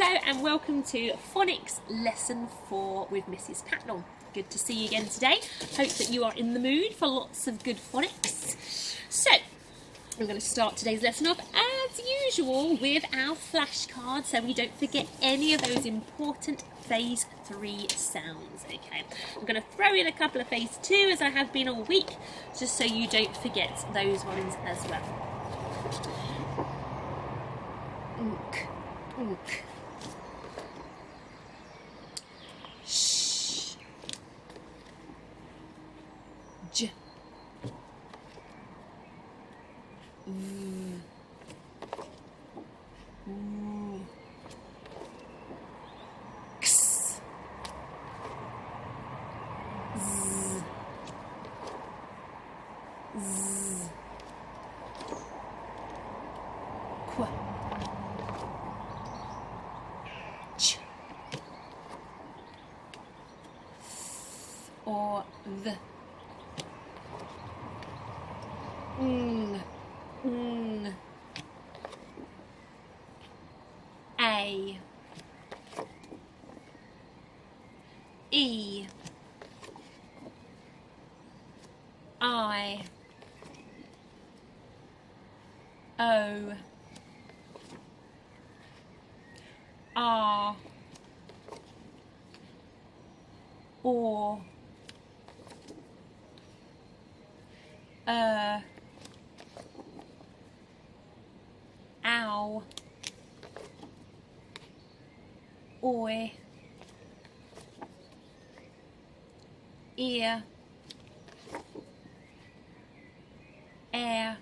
Hello and welcome to Phonics Lesson 4 with Mrs Patnell. Good to see you again today. Hope that you are in the mood for lots of good phonics. So, we're going to start today's lesson off as usual with our flashcards so we don't forget any of those important phase 3 sounds. Okay, I'm going to throw in a couple of phase 2 as I have been all week, just so you don't forget those ones as well. Ook, ook. Sh. J. V. W. X. Z. Z. Qu. Ch. Or the. A. E. I. O. R. Or. Ow. Oi. Ear. Air.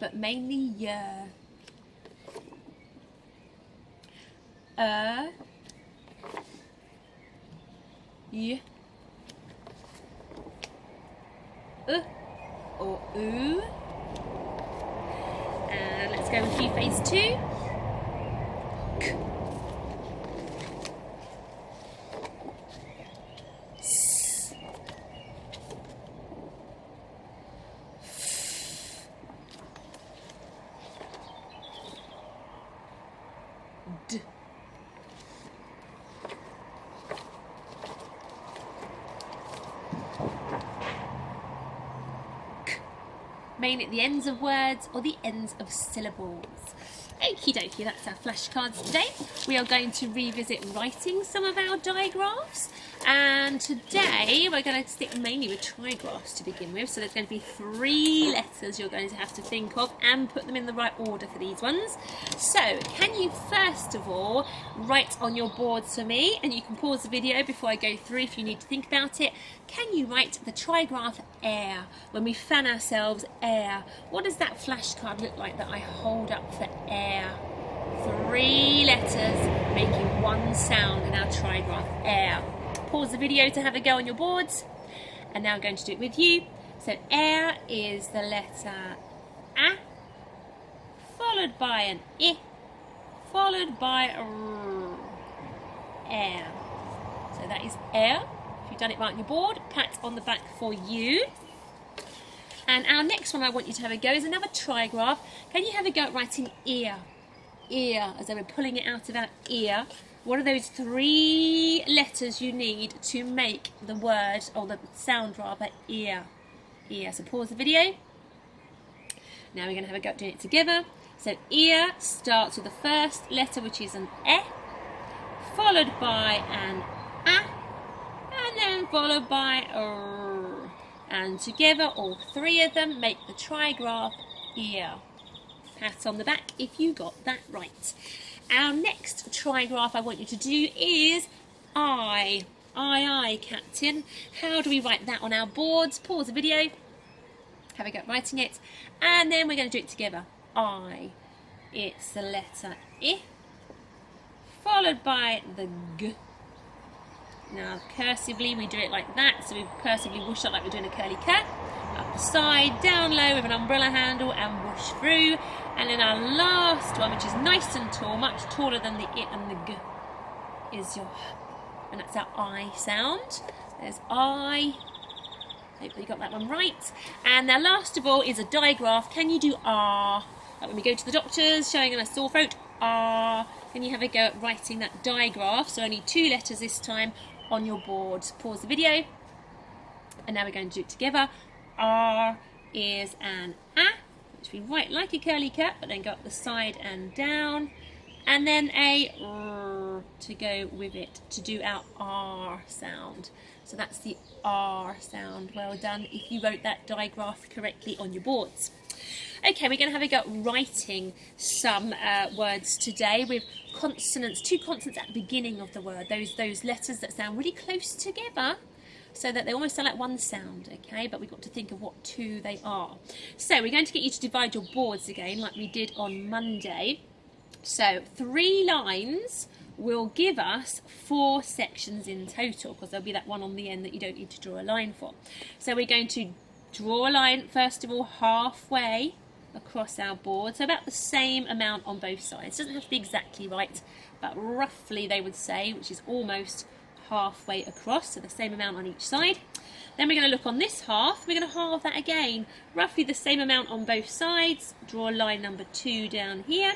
But mainly yeah. Y. Or oo. And let's go with phase 2. K. S. F. D. Mainly at the ends of words or the ends of syllables. Okie dokie, that's our flashcards today. We are going to revisit writing some of our digraphs, and today we're going to stick mainly with trigraphs to begin with. So there's going to be 3 letters you're going to have to think of and put them in the right order for these ones. So can you first of all write on your boards for me, and you can pause the video before I go through if you need to think about it. Can you write the trigraph air? When we fan ourselves, air. What does that flashcard look like that I hold up for air? 3 letters making one sound in our trigraph, air. Pause the video to have a go on your boards, and now I'm going to do it with you. So air is the letter A, followed by an I, followed by a R. Air. So that is air. If you've done it right on your board, pat on the back for you. And our next one I want you to have a go is another trigraph. Can you have a go at writing ear? Ear, as though we're pulling it out of our ear. What are those 3 letters you need to make the word, or the sound rather, ear? Ear. So pause the video. Now we're going to have a go at doing it together. So ear starts with the first letter, which is an E, followed by an A, and then followed by a R. And together, all 3 of them make the trigraph ear. Pat on the back if you got that right. Our next trigraph I want you to do is I. I, Captain. How do we write that on our boards? Pause the video, have a go at writing it, and then we're going to do it together. I. It's the letter I, followed by the G. Now, cursively, we do it like that, so we cursively whoosh up like we're doing a curly cut. Up the side, down low with an umbrella handle, and whoosh through. And then our last one, which is nice and tall, much taller than the I and the G, is your H. And that's our I sound. There's I. Hopefully you got that one right. And now last of all is a digraph. Can you do R? Like when we go to the doctors, showing a sore throat, R. Then you have a go at writing that digraph, so only 2 letters this time on your board. Pause the video, and now we're going to do it together. R is an A, which we write like a curly cut, but then go up the side and down, and then a R to go with it to do our R sound. So that's the R sound. Well done if you wrote that digraph correctly on your boards. Okay, we're going to have a go at writing some words today with consonants, 2 consonants at the beginning of the word, those letters that sound really close together so that they almost sound like one sound, okay, but we've got to think of what 2 they are. So we're going to get you to divide your boards again like we did on Monday. So 3 lines will give us 4 sections in total, because there'll be that one on the end that you don't need to draw a line for. So we're going to draw a line first of all halfway across our board, so about the same amount on both sides. Doesn't have to be exactly right, but roughly they would say, which is almost halfway across, so the same amount on each side. Then we're going to look on this half, we're going to halve that again, roughly the same amount on both sides. Draw line number 2 down here,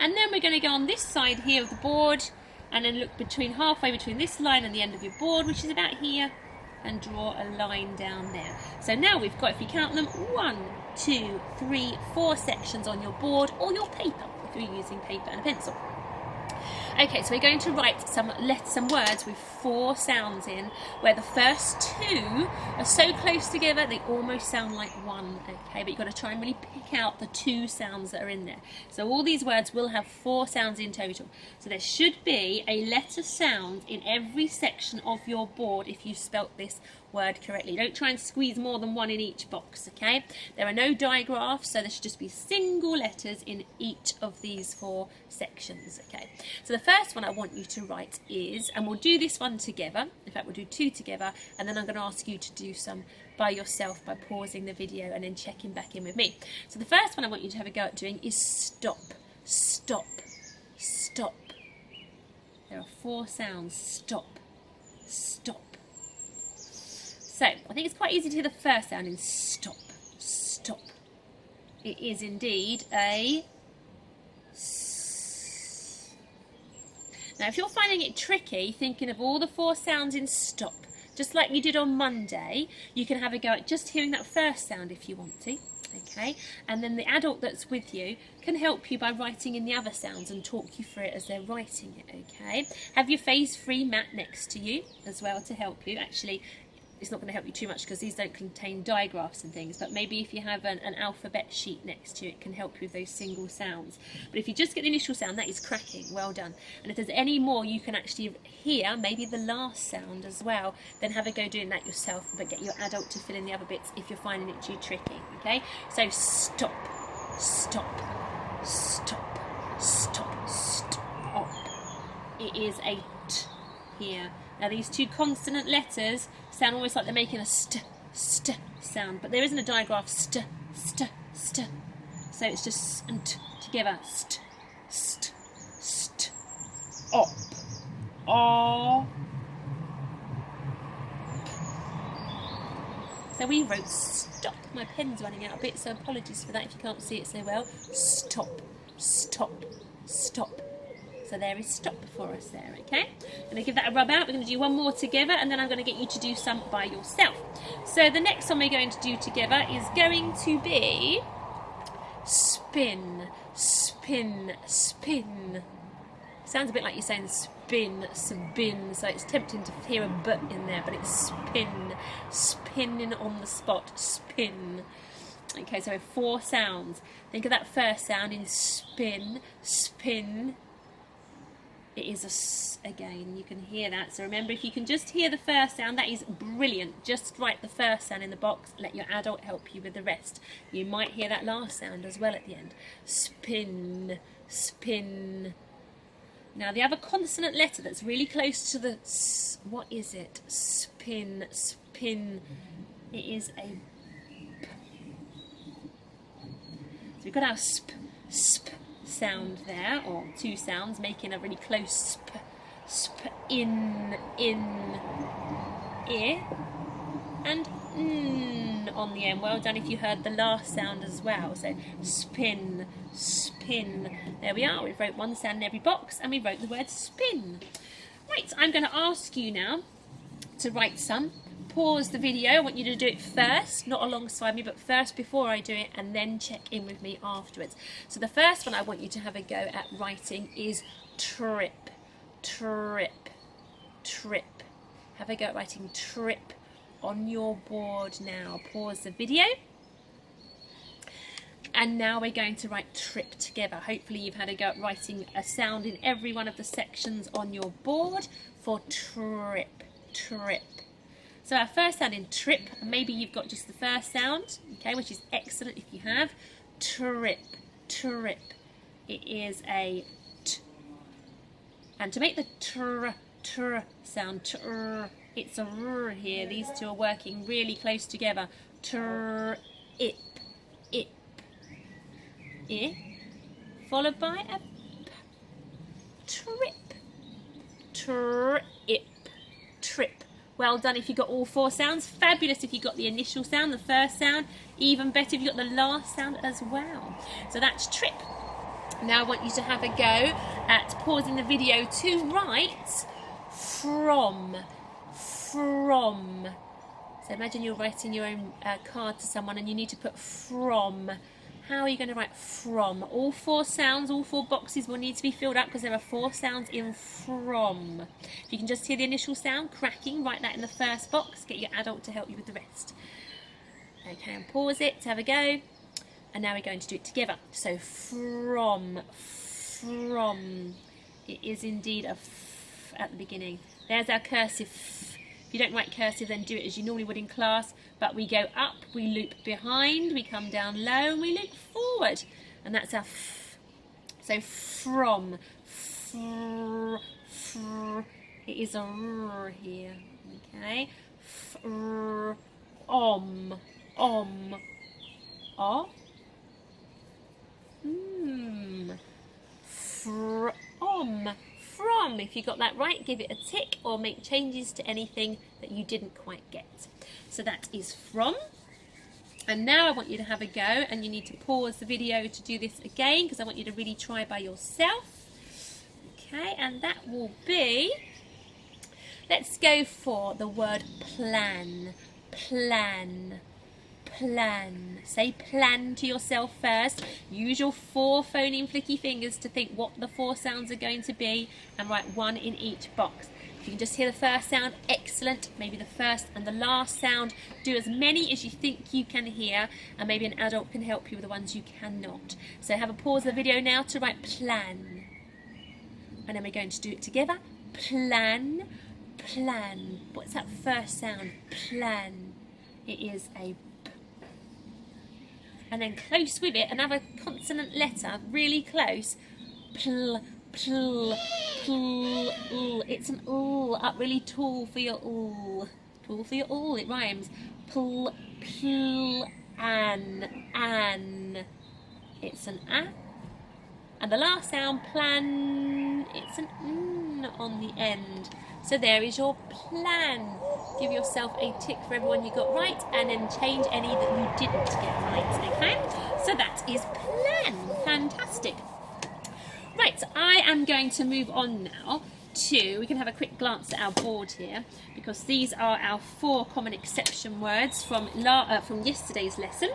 and then we're going to go on this side here of the board and then look halfway between this line and the end of your board, which is about here, and draw a line down there. So now we've got, if you count them, 1, 2, 3, 4 sections on your board or your paper if you're using paper and a pencil. Okay, so we're going to write some words with 4 sounds in, where the first 2 are so close together they almost sound like one, okay, but you've got to try and really pick out the 2 sounds that are in there. So all these words will have 4 sounds in total. So there should be a letter sound in every section of your board if you spelt this word correctly. Don't try and squeeze more than 1 in each box, okay? There are no digraphs, so there should just be single letters in each of these 4 sections, okay? So the first one I want you to write is, and we'll do this one together, in fact we'll do 2 together, and then I'm going to ask you to do some by yourself by pausing the video and then checking back in with me. So the first one I want you to have a go at doing is stop, stop, stop. There are 4 sounds, stop, stop. So, I think it's quite easy to hear the first sound in stop, stop. It is indeed a S. Now, if you're finding it tricky, thinking of all the 4 sounds in stop, just like you did on Monday, you can have a go at just hearing that first sound if you want to, okay? And then the adult that's with you can help you by writing in the other sounds and talk you through it as they're writing it, okay? Have your phase-free mat next to you as well to help you. Actually, it's not going to help you too much because these don't contain digraphs and things, but maybe if you have an alphabet sheet next to you, it can help you with those single sounds. But if you just get the initial sound, that is cracking, well done. And if there's any more you can actually hear, maybe the last sound as well, then have a go doing that yourself, but get your adult to fill in the other bits if you're finding it too tricky, okay? So stop, stop, stop, stop, stop. It is a T here. Now these 2 consonant letters sound almost like they're making a st sound, but there isn't a digraph st. So it's just and together. St. Op. O. So we wrote stop. My pen's running out a bit, so apologies for that if you can't see it so well. Stop, stop, stop. So there is stop for us there, okay? I'm going to give that a rub out. We're going to do 1 more together, and then I'm going to get you to do some by yourself. So the next one we're going to do together is going to be spin, spin, spin. Sounds a bit like you're saying spin, spin, so it's tempting to hear a but in there, but it's spin, spinning on the spot, spin. Okay, so we have 4 sounds. Think of that first sound in spin, spin. It is a S again, you can hear that. So remember, if you can just hear the first sound, that is brilliant. Just write the first sound in the box, let your adult help you with the rest. You might hear that last sound as well at the end. Spin, spin. Now the other consonant letter that's really close to the S, what is it? Spin, spin. It is a P. So we've got our sp, sp sound there, or 2 sounds making a really close sp, in, ear, and on the end. Well done if you heard the last sound as well. So spin, spin. There we are. We've wrote one sound in every box and we wrote the word spin. Right, I'm going to ask you now to write some. Pause the video. I want you to do it first, not alongside me, but first before I do it, and then check in with me afterwards. So the first one I want you to have a go at writing is trip, trip, trip. Have a go at writing trip on your board now. Pause the video. And now we're going to write trip together. Hopefully you've had a go at writing a sound in every one of the sections on your board for trip, trip. So our first sound in trip, and maybe you've got just the first sound, okay, which is excellent if you have. Trip, trip. It is a t. And to make the tr, tr sound, tr, it's a r here. These two are working really close together. Tr, ip, ip. I, followed by a p. Trip, trip, trip. Well done if you got all four sounds. Fabulous if you got the initial sound, the first sound. Even better if you got the last sound as well. So that's trip. Now I want you to have a go at pausing the video to write from, from. So imagine you're writing your own card to someone and you need to put from. How are you going to write from? All four sounds, all four boxes will need to be filled up because there are four sounds in from. If you can just hear the initial sound cracking, write that in the first box. Get your adult to help you with the rest. Okay, and pause it to have a go. And now we're going to do it together. So from, from. It is indeed a f at the beginning. There's our cursive f. If you don't write cursive, then do it as you normally would in class. But we go up, we loop behind, we come down low, and we loop forward. And that's our f. So from, fr, fr. It is a r here. Okay. Fr, om, o. From. From. If you got that right, give it a tick or make changes to anything that you didn't quite get. So that is from. And now I want you to have a go, and you need to pause the video to do this again because I want you to really try by yourself. Okay, and that will be, let's go for the word plan. Plan. Plan. Say plan to yourself first. Use your four phoneme flicky fingers to think what the four sounds are going to be and write one in each box. If you can just hear the first sound, excellent. Maybe the first and the last sound. Do as many as you think you can hear, and maybe an adult can help you with the ones you cannot. So have a pause of the video now to write plan. And then we're going to do it together. Plan, plan. What's that first sound? Plan. It is a p. And then close with it, another consonant letter, really close. Pl, pl, pl, l. It's an l, up really tall for your l. Tall for your l, it rhymes. Pl, pl, an. It's an a. And the last sound, plan, it's an n on the end. So there is your plan. Give yourself a tick for everyone you got right, and then change any that you didn't get right, okay? So that is plan. Fantastic. Right, so I am going to move on now to, we can have a quick glance at our board here, because these are our four common exception words from yesterday's lesson.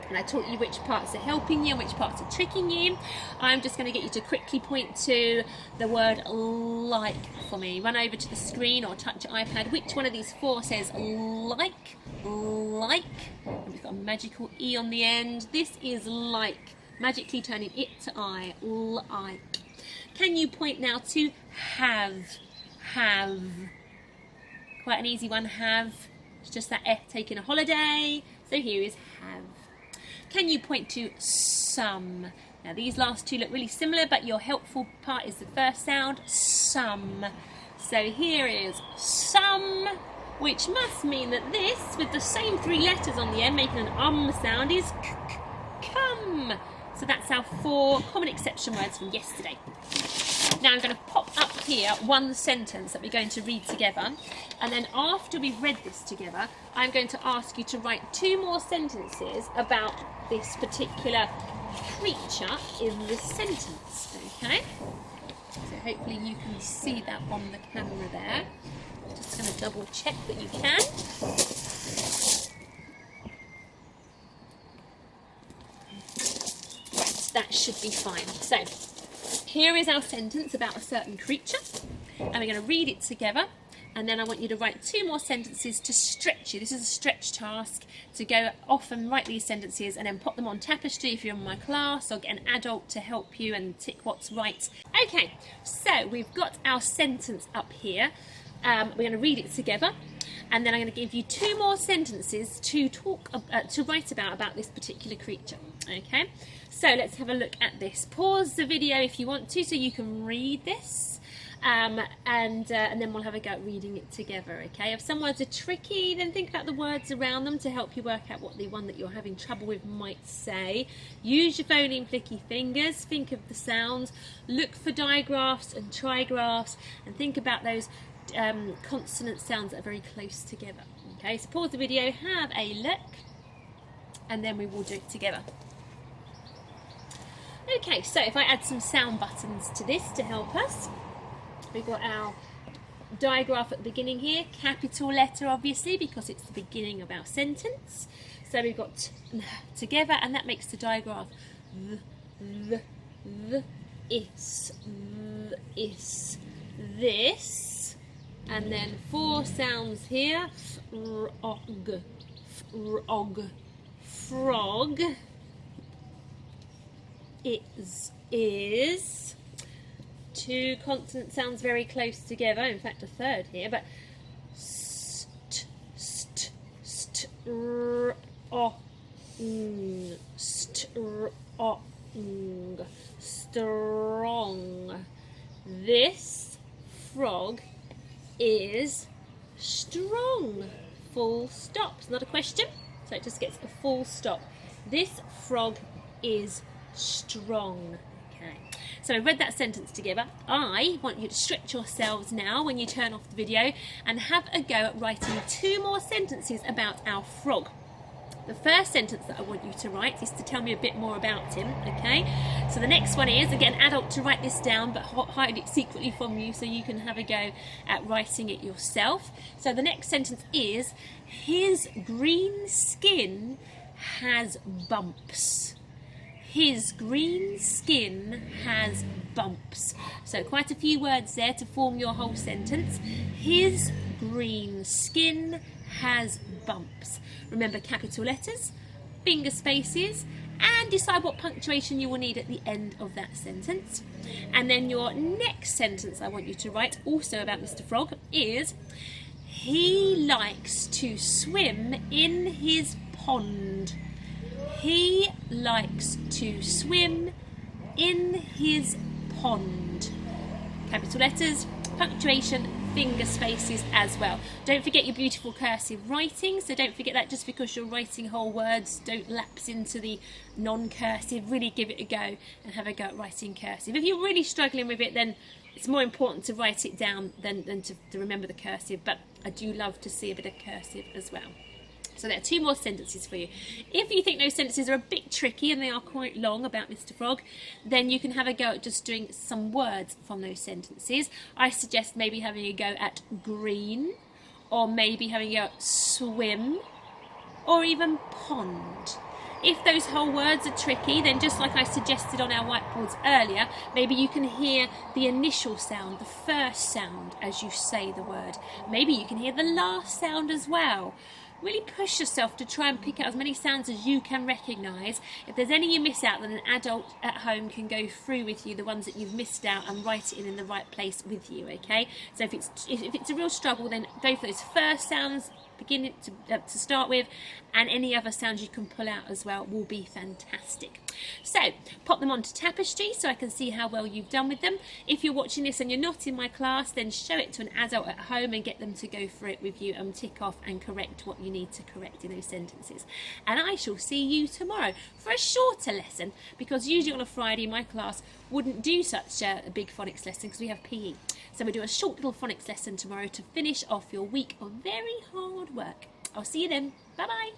And I taught you which parts are helping you and which parts are tricking you. I'm just going to get you to quickly point to the word like for me. Run over to the screen or touch your iPad. Which one of these four says like? Like. And we've got a magical E on the end. This is like. Magically turning it to I. Like. Can you point now to have? Have. Quite an easy one, have. It's just that F taking a holiday. So here is have. Can you point to some? Now these last two look really similar, but your helpful part is the first sound, some. So here is some, which must mean that this, with the same three letters on the end, making an sound, is come. So that's our four common exception words from yesterday. Now I'm going to pop up here one sentence that we're going to read together, and then after we've read this together, I'm going to ask you to write 2 more sentences about this particular creature in the sentence, okay? So hopefully you can see that on the camera there. Just going to double check that you can. Right, that should be fine. So here is our sentence about a certain creature, and we're going to read it together, and then I want you to write 2 more sentences to stretch you. This is a stretch task, to go off and write these sentences and then pop them on tapestry if you're in my class, or get an adult to help you and tick what's right. Okay, so we've got our sentence up here. We're going to read it together, and then I'm going to give you 2 more sentences to write about this particular creature. Okay, so let's have a look at this. Pause the video if you want to, so you can read this. And then we'll have a go at reading it together, okay? If some words are tricky, then think about the words around them to help you work out what the one that you're having trouble with might say. Use your phoneme flicky fingers, think of the sounds, look for digraphs and trigraphs, and think about those consonant sounds that are very close together, okay? So pause the video, have a look, and then we will do it together. Okay, so if I add some sound buttons to this to help us, we've got our digraph at the beginning here, capital letter obviously because it's the beginning of our sentence. So we've got together, and that makes the digraph is, this, and then 4 sounds here, frog, frog, is. 2 consonant sounds very close together, in fact a third here, but strong. This frog is strong. Full stop. It's not a question, so it just gets a full stop. This frog is strong. Okay. So I've read that sentence together. I want you to stretch yourselves now when you turn off the video and have a go at writing 2 more sentences about our frog. The first sentence that I want you to write is to tell me a bit more about him, okay? So the next one is, get an adult to write this down but hide it secretly from you so you can have a go at writing it yourself. So the next sentence is, his green skin has bumps. His green skin has bumps. So quite a few words there to form your whole sentence. His green skin has bumps. Remember capital letters, finger spaces, and decide what punctuation you will need at the end of that sentence. And then your next sentence I want you to write, also about Mr. Frog, is, he likes to swim in his pond. He likes to swim in his pond. Capital letters, punctuation, finger spaces as well. Don't forget your beautiful cursive writing, so don't forget that just because you're writing whole words, don't lapse into the non-cursive. Really give it a go and have a go at writing cursive. If you're really struggling with it, then it's more important to write it down than to remember the cursive, but I do love to see a bit of cursive as well. So there are 2 more sentences for you. If you think those sentences are a bit tricky and they are quite long about Mr. Frog, then you can have a go at just doing some words from those sentences. I suggest maybe having a go at green, or maybe having a go at swim, or even pond. If those whole words are tricky, then just like I suggested on our whiteboards earlier, maybe you can hear the initial sound, the first sound as you say the word. Maybe you can hear the last sound as well. Really push yourself to try and pick out as many sounds as you can recognise. If there's any you miss out, then an adult at home can go through with you the ones that you've missed out and write it in the right place with you, okay? So if it's a real struggle, then go for those first sounds, beginning to start with, and any other sounds you can pull out as well will be fantastic. So pop them onto Tapestry so I can see how well you've done with them. If you're watching this and you're not in my class, then show it to an adult at home and get them to go through it with you and tick off and correct what you need to correct in those sentences. And I shall see you tomorrow for a shorter lesson, because usually on a Friday my class wouldn't do such a big phonics lesson because we have PE. So we do a short little phonics lesson tomorrow to finish off your week of very hard work. I'll see you then. Bye bye.